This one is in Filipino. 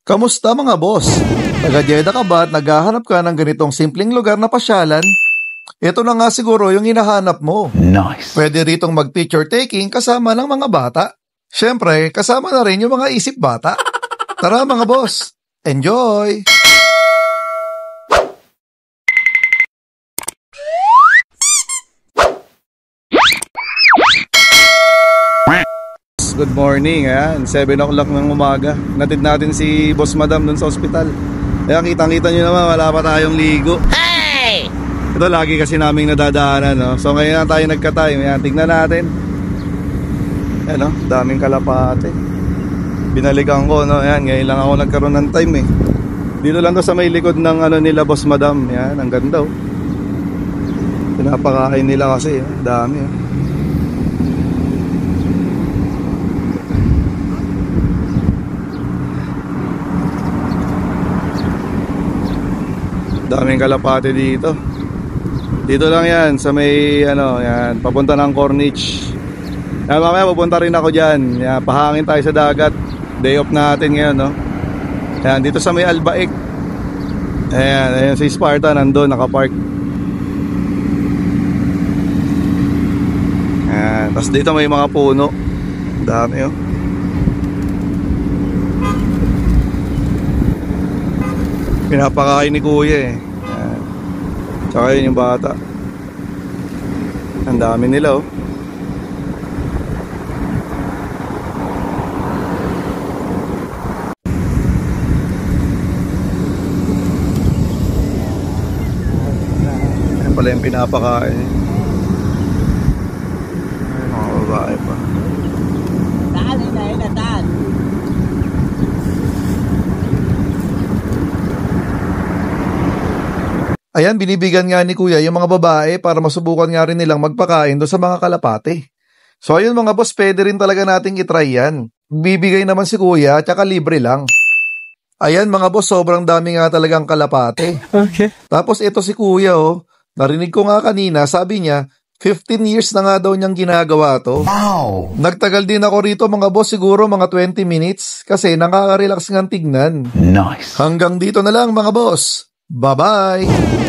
Kamusta mga boss? Taga-Jeddah ka ba at naghahanap ka ng ganitong simpleng lugar na pasyalan? Ito na nga siguro yung hinahanap mo. Nice. Pwede ritong mag-picture taking kasama ng mga bata. Siyempre, kasama na rin yung mga isip bata. Tara mga boss, enjoy! Good morning, ayan, 7 o'clock ng umaga. Natid natin si Boss Madam dun sa ospital. Kaya kitang-kita nyo naman, wala pa tayong ligo. Hey! Ito lagi kasi naming nadadaanan, no? So ngayon na tayo nagka-time. Ayan, tignan natin. Ayan, no? Daming kalapate. Binalikan ko, no? Ayan, ngayon lang ako nagkaroon ng time, eh. Dito lang to sa may likod ng nila Boss Madam. Ayan, ang ganda, oh. Pinapakain nila kasi, dami, oh. Daming kalapate dito. Dito lang yan sa may yan, papunta ng Corniche. Yan, mamaya pupunta rin ako dyan. Yan, pahangin tayo sa dagat. Day off natin ngayon, no? Yan, dito sa may Albaik. Ayan, si Sparta nandun, nakapark. Yan, tapos dito may mga puno. Dami, oh. Pinapakain ni kuya, eh. Yan. Tsaka yun yung bata. Ang dami nila, oh. Yan pala yung pinapakain. Ay, mga babae pa. Ayan, binibigyan nga ni kuya yung mga babae para masubukan nga rin nilang magpakain doon sa mga kalapate. So ayun mga boss, pwede rin talaga nating itry yan. Bibigay naman si kuya, tsaka libre lang. Ayan mga boss, sobrang dami nga talagang kalapate. Okay. Tapos ito si kuya, oh. Narinig ko nga kanina, sabi niya, 15 years na nga daw niyang ginagawa to. Wow! Nagtagal din ako rito mga boss, siguro mga 20 minutes kasi nakaka-relax nga tignan. Nice. Hanggang dito na lang mga boss. Bye-bye!